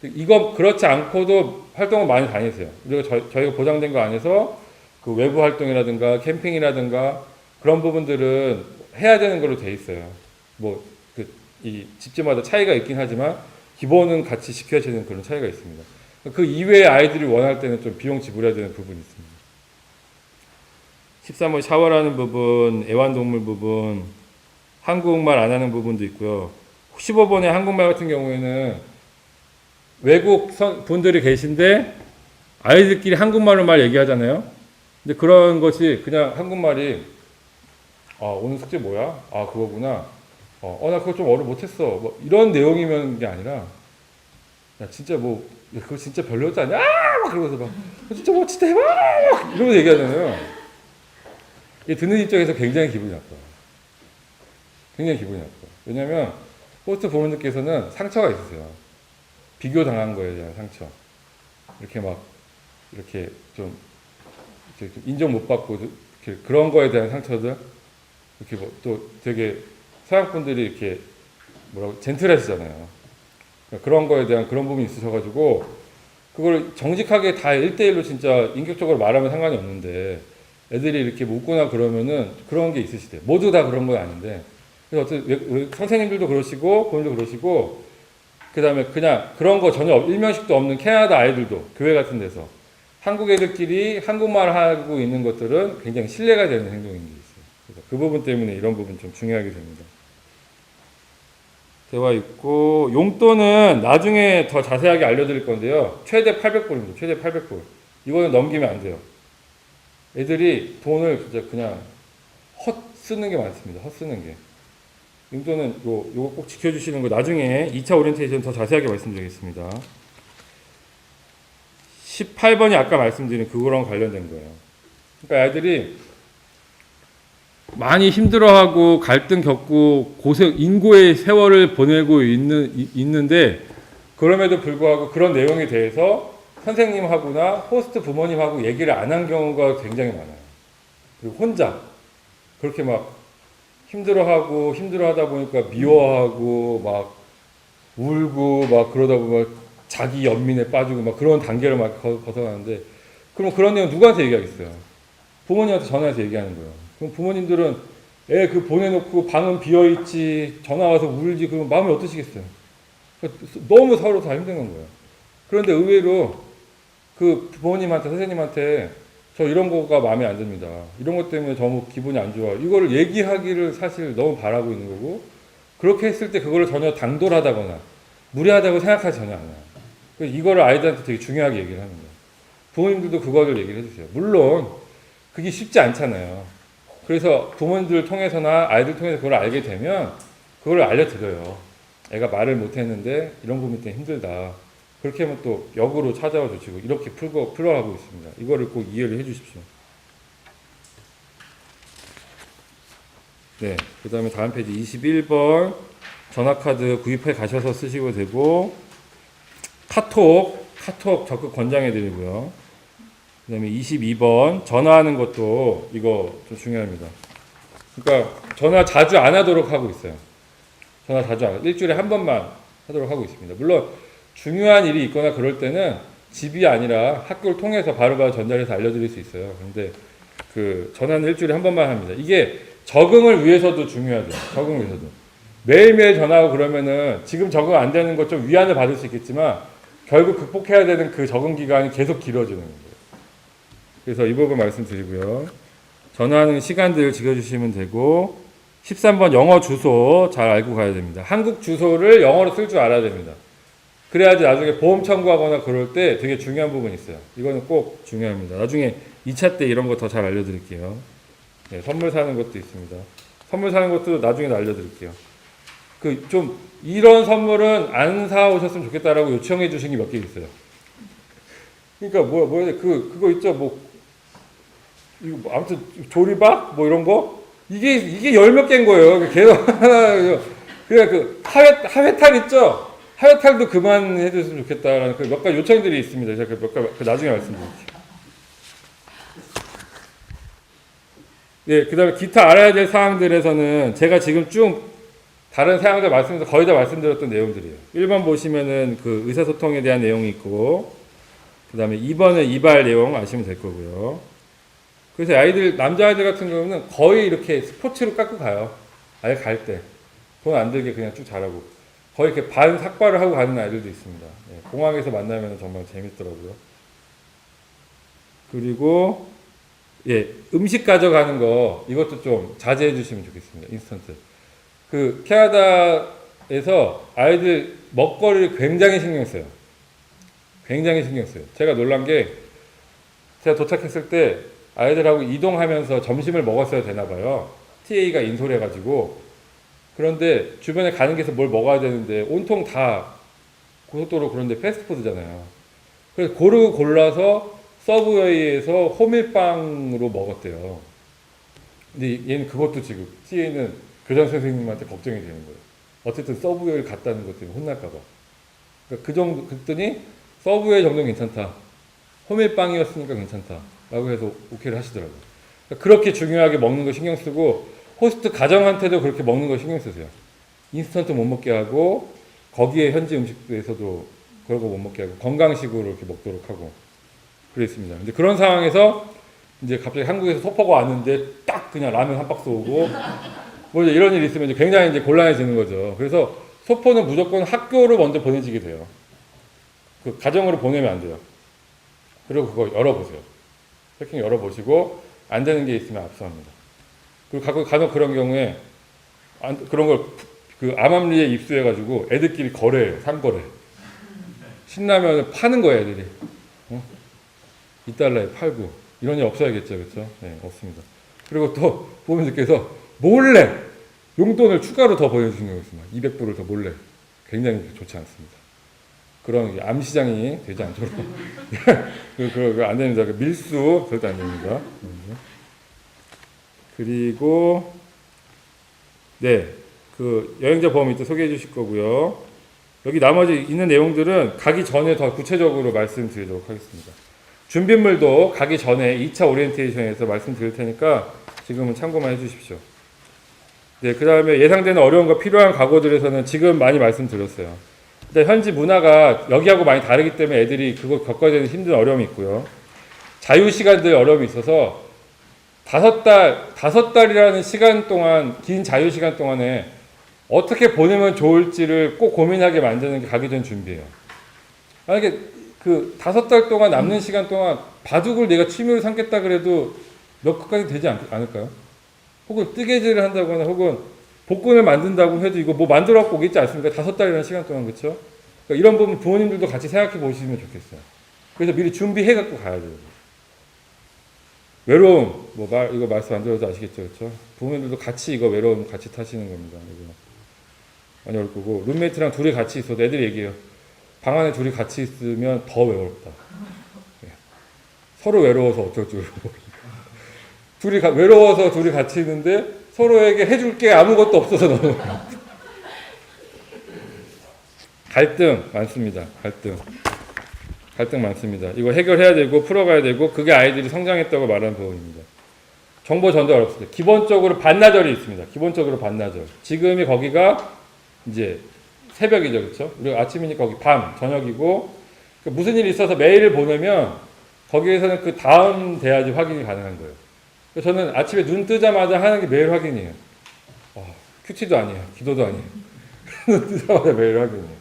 이거 그렇지 않고도 활동을 많이 다니세요. 그리고 저희가 보장된 거 안에서 그 외부 활동이라든가 캠핑이라든가 그런 부분들은 해야 되는 걸로 돼 있어요. 뭐 이 집집마다 차이가 있긴 하지만 기본은 같이 지켜야 되는 그런 차이가 있습니다. 그 이외에 아이들이 원할 때는 좀 비용 지불해야 되는 부분이 있습니다. 13번 샤워라는 부분, 애완동물 부분, 한국말 안 하는 부분도 있고요. 15번의 한국말 같은 경우에는 외국 분들이 계신데 아이들끼리 한국말로만 얘기하잖아요. 근데 그런 것이 그냥 한국말이 오늘 숙제 뭐야? 그거구나. 나 그거 좀 못했어. 뭐 이런 내용이면 게 아니라 야 진짜 뭐 그거 진짜 별로였지 않냐? 막 그러면서 막 진짜 뭐 진짜 해봐! 막 이러면서 얘기하잖아요. 이 듣는 입장에서 굉장히 기분이 나빠요. 굉장히 기분이 나빠요. 왜냐면 호스트 부모님께서는 상처가 있으세요. 비교당한 거에 대한 상처. 이렇게 막 이렇게 좀 인정 못 받고 이렇게 그런 거에 대한 상처들. 이렇게 뭐 또 되게 서양 분들이 이렇게 뭐라고 젠틀하시잖아요. 그러니까 그런 거에 대한 그런 부분이 있으셔가지고 그걸 정직하게 다 1대1로 진짜 인격적으로 말하면 상관이 없는데 애들이 이렇게 묻거나 그러면은 그런 게 있으시대요. 모두 다 그런 건 아닌데. 그래서 어쨌든 선생님들도 그러시고 본인도 그러시고 그 다음에 그냥 그런 거 전혀 일면식도 없는 캐나다 아이들도 교회 같은 데서 한국 애들끼리 한국말 하고 있는 것들은 굉장히 신뢰가 되는 행동인 게 있어요. 그래서 그 부분 때문에 이런 부분 좀 중요하게 됩니다. 대화 있고 용돈은 나중에 더 자세하게 알려드릴 건데요. 최대 800불입니다. 최대 800불. 이거는 넘기면 안 돼요. 애들이 돈을 진짜 그냥 헛 쓰는 게 많습니다. 헛 쓰는 게. 용돈은 요거 꼭 지켜주시는 거 나중에 2차 오리엔테이션 더 자세하게 말씀드리겠습니다. 18번이 아까 말씀드린 그거랑 관련된 거예요. 그러니까 아이들이 많이 힘들어하고 갈등 겪고 인고의 세월을 보내고 있는데 그럼에도 불구하고 그런 내용에 대해서 선생님하고나 호스트 부모님하고 얘기를 안 한 경우가 굉장히 많아요. 그리고 혼자 그렇게 막 힘들어하다 보니까 미워하고 막 울고 막 그러다 보면 자기 연민에 빠지고 막 그런 단계를 막 벗어나는데 그럼 그런 내용 누구한테 얘기하겠어요? 부모님한테 전화해서 얘기하는 거예요. 그럼 부모님들은 애 보내놓고 방은 비어있지 전화 와서 울지 그러면 마음이 어떠시겠어요? 너무 서로 다 힘든 건 거예요. 그런데 의외로 그 부모님한테 선생님한테 저 이런 거가 마음에 안 듭니다. 이런 것 때문에 너무 기분이 안 좋아. 이거를 얘기하기를 사실 너무 바라고 있는 거고 그렇게 했을 때 그거를 전혀 당돌하다거나 무례하다고 생각하지 전혀 않아요. 그래서 이거를 아이들한테 되게 중요하게 얘기를 하는 거예요. 부모님들도 그거를 얘기를 해주세요. 물론 그게 쉽지 않잖아요. 그래서 부모님들 통해서나 아이들 통해서 그걸 알게 되면 그걸 알려드려요. 애가 말을 못했는데 이런 부분 때문에 힘들다. 그렇게 하면 또 역으로 찾아와 주시고 이렇게 풀어가고 있습니다. 이거를 꼭 이해를 해 주십시오. 네, 그 다음에 다음 페이지 21번 전화카드 구입해 가셔서 쓰시고 되고 카톡 적극 권장해 드리고요. 그 다음에 22번 전화하는 것도 이거 좀 중요합니다. 그러니까 전화 자주 안 하도록 하고 있어요. 전화 자주 안 하고 일주일에 한 번만 하도록 하고 있습니다. 물론 중요한 일이 있거나 그럴 때는 집이 아니라 학교를 통해서 바로바로 전달해서 알려드릴 수 있어요. 그런데 그 전화는 일주일에 한 번만 합니다. 이게 적응을 위해서도 중요하죠. 적응을 위해서도. 매일매일 전화하고 그러면은 지금 적응 안 되는 것 좀 위안을 받을 수 있겠지만 결국 극복해야 되는 그 적응 기간이 계속 길어지는 거예요. 그래서 이 부분 말씀드리고요. 전화하는 시간들 지켜주시면 되고 13번 영어 주소 잘 알고 가야 됩니다. 한국 주소를 영어로 쓸 줄 알아야 됩니다. 그래야지 나중에 보험 청구하거나 그럴 때 되게 중요한 부분이 있어요. 이거는 꼭 중요합니다. 나중에 2차 때 이런 거 더 잘 알려드릴게요. 네, 선물 사는 것도 있습니다. 선물 사는 것도 나중에 알려드릴게요. 좀 이런 선물은 안 사오셨으면 좋겠다라고 요청해 주신 게 몇 개 있어요. 그러니까 그거 있죠. 이거 아무튼 조리박 이런 거 이게 열 몇 개인 거예요. 계속 하나 그냥 하회탈 있죠. 하회탈도 그만해 줬으면 좋겠다라는 몇 가지 요청들이 있습니다. 제가 몇 가지 나중에 말씀드릴게요. 네, 그다음에 기타 알아야 될 사항들에서는 제가 지금 쭉 다른 사양자 말씀에서 거의 다 말씀드렸던 내용들이에요. 1번 보시면은 그 의사소통에 대한 내용이 있고, 그 다음에 2번은 이발 내용 아시면 될 거고요. 그래서 아이들, 남자아이들 같은 경우는 거의 이렇게 스포츠로 깎고 가요. 아예 갈 때. 돈 안 들게 그냥 쭉 자라고. 거의 이렇게 반 삭발을 하고 가는 아이들도 있습니다. 예, 공항에서 만나면 정말 재밌더라고요. 그리고, 예, 음식 가져가는 거, 이것도 좀 자제해 주시면 좋겠습니다. 인스턴트. 그, 캐나다에서 아이들 먹거리를 굉장히 신경 써요. 굉장히 신경 써요. 제가 놀란 게, 제가 도착했을 때 아이들하고 이동하면서 점심을 먹었어야 되나 봐요. TA가 인솔해가지고. 그런데 주변에 가는 길에서 뭘 먹어야 되는데 온통 다 고속도로 그런데 패스트푸드잖아요. 그래서 고르고 골라서 서브웨이에서 호밀빵으로 먹었대요. 근데 얘는 그것도 지금 TA는 교장 선생님한테 걱정이 되는 거예요. 어쨌든 서브웨이를 갔다는 것 때문에 혼날까봐. 그러니까 그 정도 그랬더니 서브웨이 정도는 괜찮다. 호밀빵이었으니까 괜찮다. 라고 해서 오케이를 하시더라고요. 그러니까 그렇게 중요하게 먹는 거 신경 쓰고 호스트 가정한테도 그렇게 먹는 거 신경 쓰세요. 인스턴트 못 먹게 하고 거기에 현지 음식에서도 그런 거 못 먹게 하고 건강식으로 이렇게 먹도록 하고 그랬습니다. 근데 그런 상황에서 이제 갑자기 한국에서 소포가 왔는데 딱 그냥 라면 한 박스 오고 뭐 이제 이런 일이 있으면 이제 굉장히 이제 곤란해지는 거죠. 그래서 소포는 무조건 학교로 먼저 보내지게 돼요. 그 가정으로 보내면 안 돼요. 그리고 그거 열어보세요. 패킹 열어보시고 안 되는 게 있으면 압수합니다. 그리고 간혹 그런 경우에 그런 걸 그 암암리에 입수해가지고 애들끼리 거래해요. 상거래. 신라면을 파는 거예요, 애들이. 어? 2달러에 팔고. 이런 일 없어야겠죠, 그렇죠? 네, 없습니다. 그리고 또 부모님들께서 몰래 용돈을 추가로 더 보내주시는 경우가 있습니다. 200불을 더 몰래. 굉장히 좋지 않습니다. 그런 암시장이 되지 않도록. 그거 안 됩니다. 밀수 절대 안 됩니다. 그리고 네, 그 여행자 보험 이또 소개해 주실 거고요. 여기 나머지 있는 내용들은 가기 전에 더 구체적으로 말씀드리도록 하겠습니다. 준비물도 가기 전에 2차 오리엔테이션에서 말씀드릴 테니까 지금은 참고만 해주십시오. 네, 그 다음에 예상되는 어려움과 필요한 각오들에서는 지금 많이 말씀드렸어요. 일단 현지 문화가 여기하고 많이 다르기 때문에 애들이 그거 겪어야 되는 힘든 어려움이 있고요. 자유시간들 어려움이 있어서 5달이라는 시간 동안, 긴 자유시간 동안에 어떻게 보내면 좋을지를 꼭 고민하게 만드는 게 가기 전 준비예요. 만약에 그 5달 동안 남는 시간 동안 바둑을 내가 취미로 삼겠다 그래도 몇 컷까지 되지 않을까요? 혹은 뜨개질을 한다거나 혹은 복근을 만든다고 해도 이거 뭐 만들어 갖고 오겠지 않습니까? 5달이라는 시간 동안, 그렇죠? 그러니까 이런 부분 부모님들도 같이 생각해 보시면 좋겠어요. 그래서 미리 준비해 갖고 가야 돼요. 외로움, 이거 말씀 안 드려도 아시겠죠, 그렇죠? 부모님들도 같이 이거 외로움 같이 타시는 겁니다. 이거 많이 어려울 거고 룸메이트랑 둘이 같이 있어도 애들이 얘기해요. 방 안에 둘이 같이 있으면 더 외롭다. 네. 서로 외로워서 어쩔 줄 모르니까. 외로워서 둘이 같이 있는데 서로에게 해줄 게 아무것도 없어서 너무 갈등 많습니다. 갈등 많습니다. 이거 해결해야 되고 풀어가야 되고 그게 아이들이 성장했다고 말하는 부분입니다. 정보 전달 어렵습니다. 기본적으로 반나절이 있습니다. 기본적으로 반나절. 지금이 거기가 이제 새벽이죠, 그렇죠? 우리가 아침이니까 거기 밤, 저녁이고 무슨 일이 있어서 메일을 보내면 거기에서는 그 다음 돼야지 확인이 가능한 거예요. 그래서 저는 아침에 눈 뜨자마자 하는 게 메일 확인이에요. 큐티도 아니에요, 기도도 아니에요. 눈 뜨자마자 메일 확인이에요.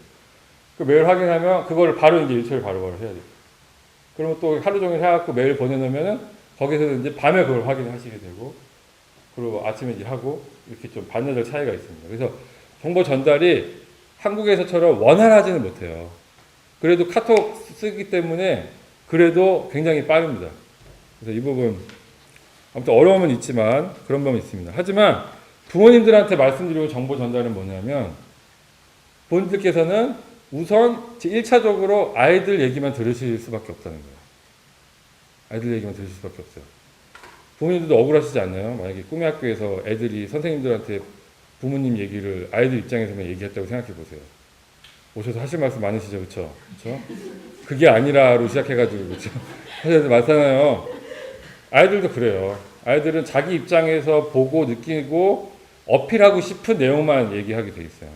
그 메일 확인하면 그거를 바로 이제 일처리 바로바로 해야 돼요. 그러면 또 하루 종일 해갖고 메일 보내놓으면은 거기서 이제 밤에 그걸 확인하시게 되고 그리고 아침에 이제 하고 이렇게 좀 반나절 차이가 있습니다. 그래서 정보 전달이 한국에서처럼 원활하지는 못해요. 그래도 카톡 쓰기 때문에 그래도 굉장히 빠릅니다. 그래서 이 부분 아무튼 어려움은 있지만 그런 점은 있습니다. 하지만 부모님들한테 말씀드리고 정보 전달은 뭐냐면 부모님들께서는 우선 1차적으로 아이들 얘기만 들으실 수밖에 없다는 거예요. 아이들 얘기만 들으실 수밖에 없어요. 부모님들도 억울하시지 않나요? 만약에 꿈의 학교에서 애들이 선생님들한테 부모님 얘기를 아이들 입장에서만 얘기했다고 생각해 보세요. 오셔서 하실 말씀 많으시죠, 그렇죠? 그렇죠? 그게 아니라로 시작해가지고 그렇죠? 하셔서 많잖아요. 아이들도 그래요. 아이들은 자기 입장에서 보고 느끼고 어필하고 싶은 내용만 얘기하게 돼 있어요.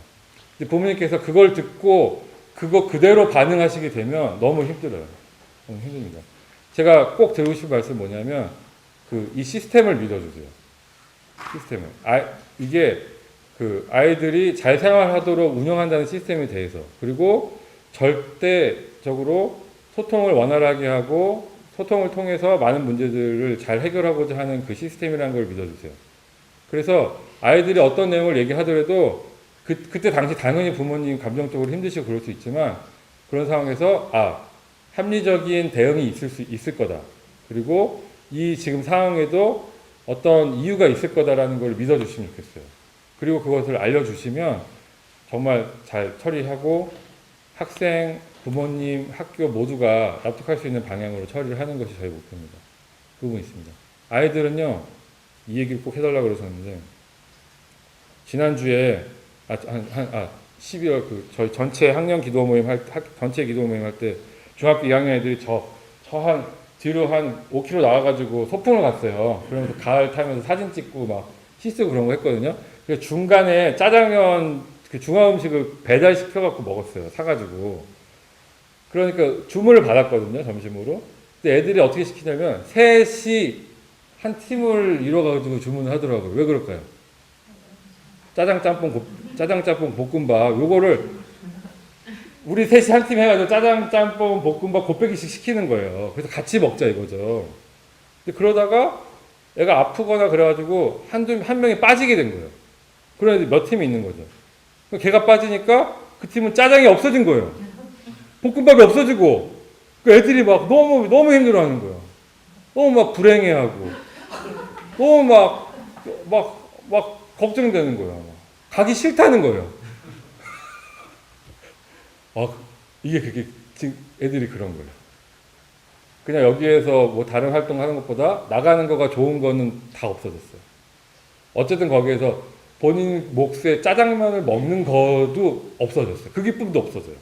근데 부모님께서 그걸 듣고 그거 그대로 반응하시게 되면 너무 힘들어요. 너무 힘듭니다. 제가 꼭 드리고 싶은 말씀 뭐냐면 이 시스템을 믿어주세요. 시스템을. 이게 아이들이 잘 생활하도록 운영한다는 시스템에 대해서, 그리고 절대적으로 소통을 원활하게 하고 소통을 통해서 많은 문제들을 잘 해결하고자 하는 그 시스템이라는 걸 믿어주세요. 그래서 아이들이 어떤 내용을 얘기하더라도 그때 당시 당연히 부모님 감정적으로 힘드시고 그럴 수 있지만, 그런 상황에서 합리적인 대응이 있을 거다. 그리고 이 지금 상황에도 어떤 이유가 있을 거다라는 걸 믿어주시면 좋겠어요. 그리고 그것을 알려주시면 정말 잘 처리하고 학생, 부모님, 학교 모두가 납득할 수 있는 방향으로 처리를 하는 것이 저희 목표입니다. 그 부분이 있습니다. 아이들은요, 이 얘기를 꼭 해달라고 그러셨는데, 지난주에 12월 저희 전체 학년 기도 모임 전체 기도 모임 할 때 중학교 2학년 애들이 뒤로 한 5km 나와가지고 소풍을 갔어요. 그러면서 가을 타면서 사진 찍고 막 시쓰고 그런 거 했거든요. 그래서 중간에 짜장면 중화 음식을 배달시켜갖고 먹었어요. 사가지고. 그러니까 주문을 받았거든요. 점심으로. 근데 애들이 어떻게 시키냐면 셋이 한 팀을 이뤄가지고 주문을 하더라고요. 왜 그럴까요? 짜장짬뽕 볶음밥 요거를 우리 셋이 한 팀 해가지고 짜장짬뽕 볶음밥 곱빼기씩 시키는 거예요. 그래서 같이 먹자 이거죠. 근데 그러다가 애가 아프거나 그래가지고 한 명이 빠지게 된 거예요. 그런 애들 몇 팀이 있는 거죠. 걔가 빠지니까 그 팀은 짜장이 없어진 거예요. 볶음밥이 없어지고 그 애들이 막 너무 힘들어하는 거예요. 너무 막 불행해하고 너무 막 걱정되는 거예요. 가기 싫다는 거예요. 이게 그게 지금 애들이 그런 거예요. 그냥 여기에서 뭐 다른 활동하는 것보다 나가는 거가 좋은 거는 다 없어졌어요. 어쨌든 거기에서 본인 몫에 짜장면을 먹는 거도 없어졌어요. 그 기쁨도 없어져요.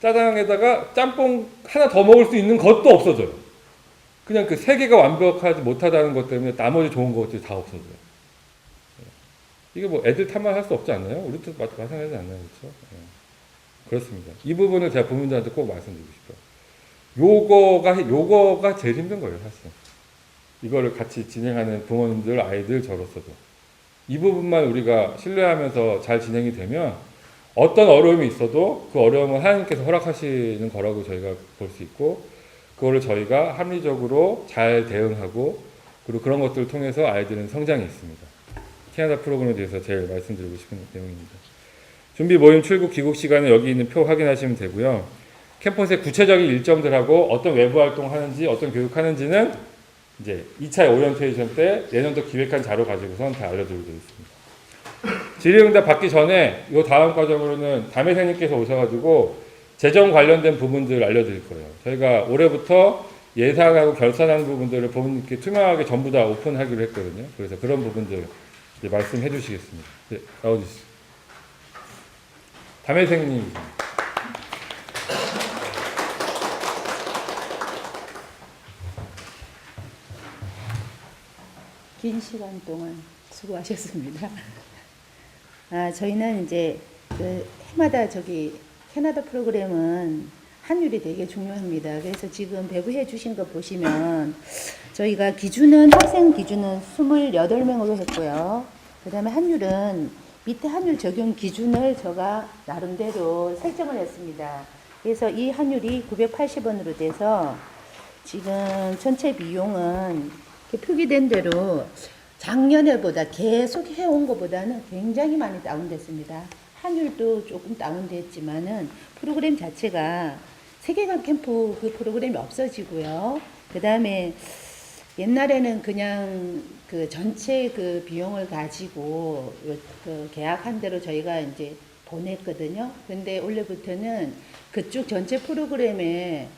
짜장에다가 짬뽕 하나 더 먹을 수 있는 것도 없어져요. 그냥 그 세 개가 완벽하지 못하다는 것 때문에 나머지 좋은 것들이 다 없어져요. 이게 뭐 애들 탓만 할 수 없지 않나요? 우리도 마찬가지지 않나요? 그렇죠? 그렇습니다. 이 부분을 제가 부모님들한테 꼭 말씀드리고 싶어요. 요거가 제일 힘든 거예요, 사실. 이거를 같이 진행하는 부모님들, 아이들, 저로서도. 이 부분만 우리가 신뢰하면서 잘 진행이 되면 어떤 어려움이 있어도 그 어려움은 하나님께서 허락하시는 거라고 저희가 볼 수 있고, 그거를 저희가 합리적으로 잘 대응하고, 그리고 그런 것들을 통해서 아이들은 성장이 있습니다. 캐나다 프로그램에 대해서 제일 말씀드리고 싶은 내용입니다. 준비 모임 출국 귀국 시간은 여기 있는 표 확인하시면 되고요. 캠퍼스의 구체적인 일정들하고 어떤 외부 활동을 하는지, 어떤 교육하는지는 이제 2차 오리엔테이션 때 내년도 기획한 자료 가지고선 다 알려드리고 있습니다. 질의응답 받기 전에 이 다음 과정으로는 담임선생님께서 오셔가지고 재정 관련된 부분들 알려드릴 거예요. 저희가 올해부터 예상하고 결산하는 부분들을 부모님께 투명하게 전부 다 오픈하기로 했거든요. 그래서 그런 부분들 이제 말씀해 주시겠습니다. 네, 나와주시죠. 담임선생님. 긴 시간 동안 수고하셨습니다. 저희는 이제 해마다 캐나다 프로그램은 환율이 되게 중요합니다. 그래서 지금 배부해 주신 거 보시면 저희가 학생 기준은 28명으로 했고요. 그 다음에 환율은 밑에 환율 적용 기준을 제가 나름대로 설정을 했습니다. 그래서 이 환율이 980원으로 돼서 지금 전체 비용은 이렇게 표기된 대로 작년에보다 계속 해온 것보다는 굉장히 많이 다운됐습니다. 환율도 조금 다운됐지만은 프로그램 자체가 세계관 캠프 그 프로그램이 없어지고요. 그 다음에 옛날에는 그냥 그 전체 그 비용을 가지고 그 계약한 대로 저희가 이제 보냈거든요. 근데 올해부터는 그쪽 전체 프로그램에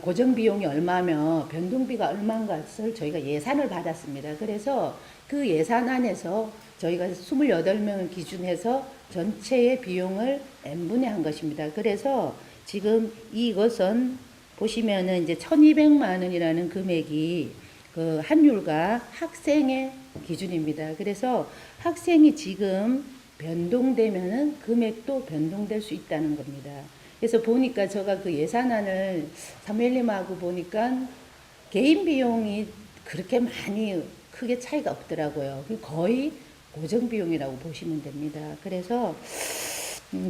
고정 비용이 얼마며 변동비가 얼마인 것을 저희가 예산을 받았습니다. 그래서 그 예산 안에서 저희가 28명을 기준해서 전체의 비용을 n분의 한 것입니다. 그래서 지금 이것은 보시면은 이제 1200만 원이라는 금액이 그 환율과 학생의 기준입니다. 그래서 학생이 지금 변동되면은 금액도 변동될 수 있다는 겁니다. 그래서 보니까 제가 그 예산안을 사무엘님하고 보니까 개인 비용이 그렇게 많이 크게 차이가 없더라고요. 거의 고정 비용이라고 보시면 됩니다. 그래서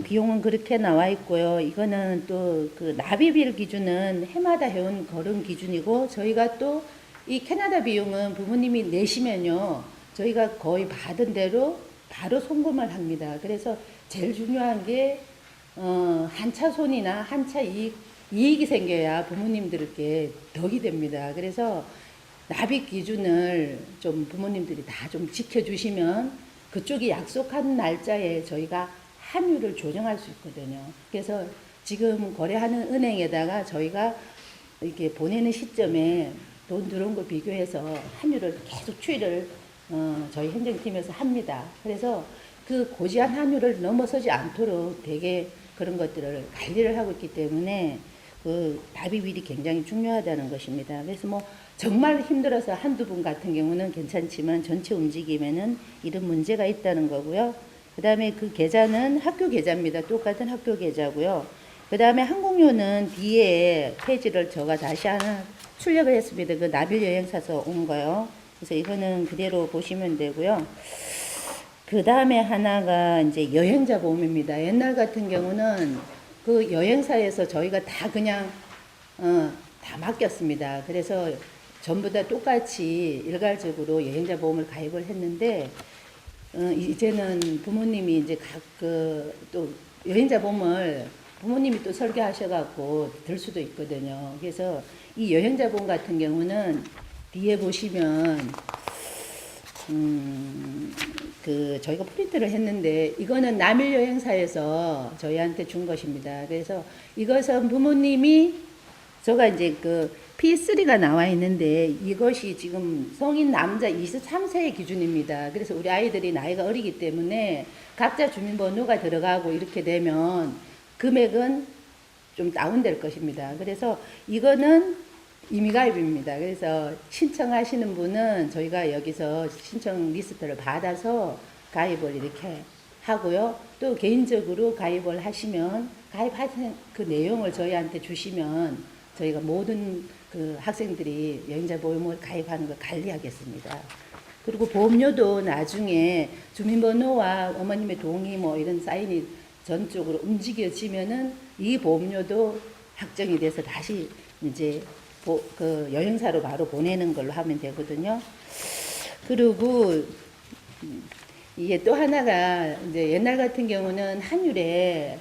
비용은 그렇게 나와 있고요. 이거는 또 그 납입일 기준은 해마다 해온 거른 기준이고, 저희가 또 이 캐나다 비용은 부모님이 내시면요, 저희가 거의 받은 대로 바로 송금을 합니다. 그래서 제일 중요한 게 한차 손이나 한차 이익이 생겨야 부모님들께 덕이 됩니다. 그래서 납입 기준을 좀 부모님들이 다 좀 지켜주시면 그쪽이 약속한 날짜에 저희가 환율을 조정할 수 있거든요. 그래서 지금 거래하는 은행에다가 저희가 이렇게 보내는 시점에 돈 들어온 거 비교해서 환율을 계속 추이를 저희 행정팀에서 합니다. 그래서 그 고지한 환율을 넘어서지 않도록 되게 그런 것들을 관리를 하고 있기 때문에 그 납입일이 굉장히 중요하다는 것입니다. 그래서 뭐 정말 힘들어서 한두 분 같은 경우는 괜찮지만 전체 움직임에는 이런 문제가 있다는 거고요. 그 다음에 그 계좌는 학교 계좌입니다. 똑같은 학교 계좌고요. 그 다음에 항공료는 뒤에 페이지를 제가 다시 하나 출력을 했습니다. 그 나빌 여행사서 온 거요. 그래서 이거는 그대로 보시면 되고요. 그 다음에 하나가 이제 여행자 보험입니다. 옛날 같은 경우는 그 여행사에서 저희가 다 그냥 다 맡겼습니다. 그래서 전부 다 똑같이 일괄적으로 여행자 보험을 가입을 했는데 이제는 부모님이 이제 각 또 여행자 보험을 부모님이 또 설계하셔갖고 들 수도 있거든요. 그래서 이 여행자 보험 같은 경우는 뒤에 보시면 그 저희가 프린트를 했는데 이거는 남일 여행사에서 저희한테 준 것입니다. 그래서 이것은 부모님이 제가 이제 그 P3가 나와 있는데 이것이 지금 성인 남자 23세의 기준입니다. 그래서 우리 아이들이 나이가 어리기 때문에 각자 주민번호가 들어가고 이렇게 되면 금액은 좀 다운될 것입니다. 그래서 이거는 임의가입입니다. 그래서 신청하시는 분은 저희가 여기서 신청 리스트를 받아서 가입을 이렇게 하고요. 또 개인적으로 가입을 하시면 가입하신 그 내용을 저희한테 주시면 저희가 모든 그 학생들이 여행자 보험을 가입하는 걸 관리하겠습니다. 그리고 보험료도 나중에 주민번호와 어머님의 동의 뭐 이런 사인이 전적으로 움직여지면은 이 보험료도 확정이 돼서 다시 이제 그 여행사로 바로 보내는 걸로 하면 되거든요. 그리고 이게 또 하나가 이제 옛날 같은 경우는 환율에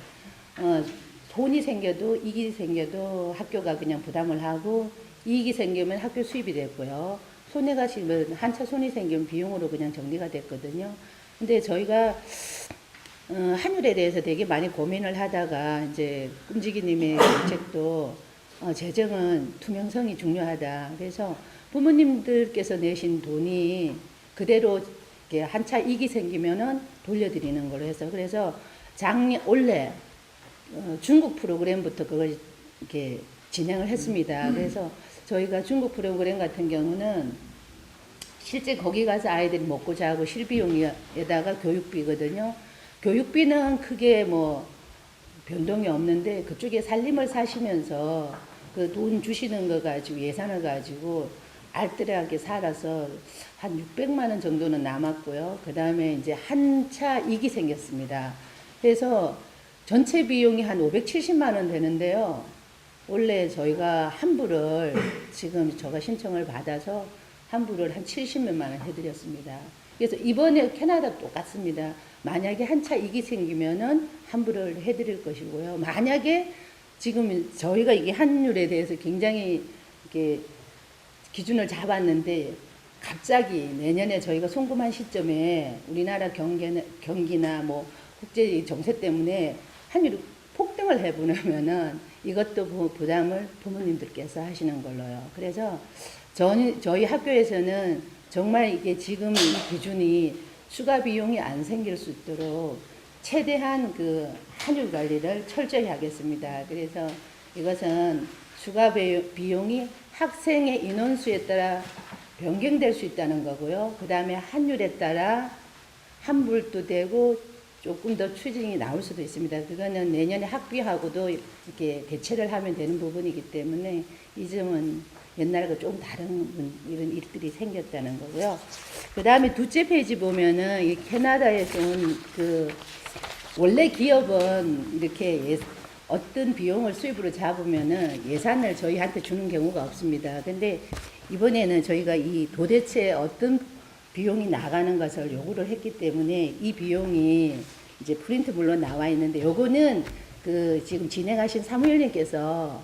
돈이 생겨도 이익이 생겨도 학교가 그냥 부담을 하고 이익이 생기면 학교 수입이 됐고요. 손해가 생기면 한차 손이 생기면 비용으로 그냥 정리가 됐거든요. 근데 저희가 환율에 대해서 되게 많이 고민을 하다가 이제 꿈지기님의 정책도 재정은 투명성이 중요하다. 그래서 부모님들께서 내신 돈이 그대로 한차 이익이 생기면은 돌려드리는 걸로 해서 그래서 올해 중국 프로그램부터 그걸 이렇게 진행을 했습니다. 그래서 저희가 중국 프로그램 같은 경우는 실제 거기 가서 아이들이 먹고 자고 실비용에다가 교육비거든요. 교육비는 크게 뭐 변동이 없는데 그쪽에 살림을 사시면서 그 돈 주시는 거 가지고 예산을 가지고 알뜰하게 살아서 한 600만 원 정도는 남았고요. 그 다음에 이제 한차 이익이 생겼습니다. 그래서 전체 비용이 한 570만 원 되는데요. 원래 저희가 환불을 지금 제가 신청을 받아서 환불을 한 70몇만 원 해드렸습니다. 그래서 이번에 캐나다 똑같습니다. 만약에 한차 이익이 생기면은 환불을 해드릴 것이고요. 만약에 지금 저희가 이게 환율에 대해서 굉장히 이렇게 기준을 잡았는데 갑자기 내년에 저희가 송금한 시점에 우리나라 경기나 뭐 국제 정세 때문에 환율이 폭등을 해보려면은 이것도 부담을 부모님들께서 하시는 걸로요. 그래서 저희 학교에서는 정말 이게 지금 이 기준이 추가 비용이 안 생길 수 있도록 최대한 그 환율 관리를 철저히 하겠습니다. 그래서 이것은 추가 비용이 학생의 인원수에 따라 변경될 수 있다는 거고요. 그 다음에 환율에 따라 환불도 되고 조금 더 추징이 나올 수도 있습니다. 그거는 내년에 학비하고도 이렇게 대체를 하면 되는 부분이기 때문에 이 점은 옛날과 좀 다른 이런 일들이 생겼다는 거고요. 그 다음에 두째 페이지 보면은 이 캐나다에서 온 그 원래 기업은 이렇게 어떤 비용을 수입으로 잡으면은 예산을 저희한테 주는 경우가 없습니다. 근데 이번에는 저희가 이 도대체 어떤 비용이 나가는 것을 요구를 했기 때문에 이 비용이 이제 프린트물로 나와 있는데 요거는 그 지금 진행하신 사무엘님께서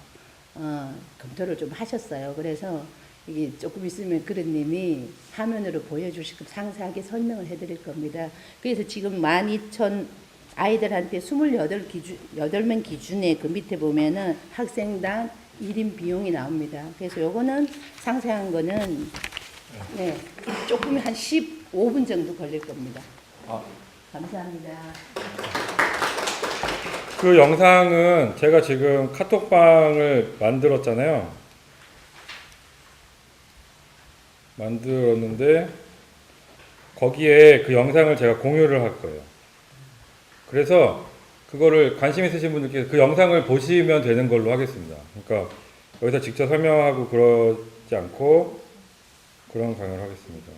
검토를 좀 하셨어요. 그래서 이게 조금 있으면 그릇님이 화면으로 보여주시고 상세하게 설명을 해드릴 겁니다. 그래서 지금 12,000 아이들한테 8명 기준에 그 밑에 보면은 학생당 1인 비용이 나옵니다. 그래서 요거는 상세한 거는 네, 조금 한 15분 정도 걸릴 겁니다. 감사합니다. 그 영상은 제가 지금 카톡방을 만들었잖아요. 만들었는데 거기에 그 영상을 제가 공유를 할 거예요. 그래서 그거를 관심 있으신 분들께 그 영상을 보시면 되는 걸로 하겠습니다. 그러니까 여기서 직접 설명하고 그러지 않고 그런 강연을 하겠습니다.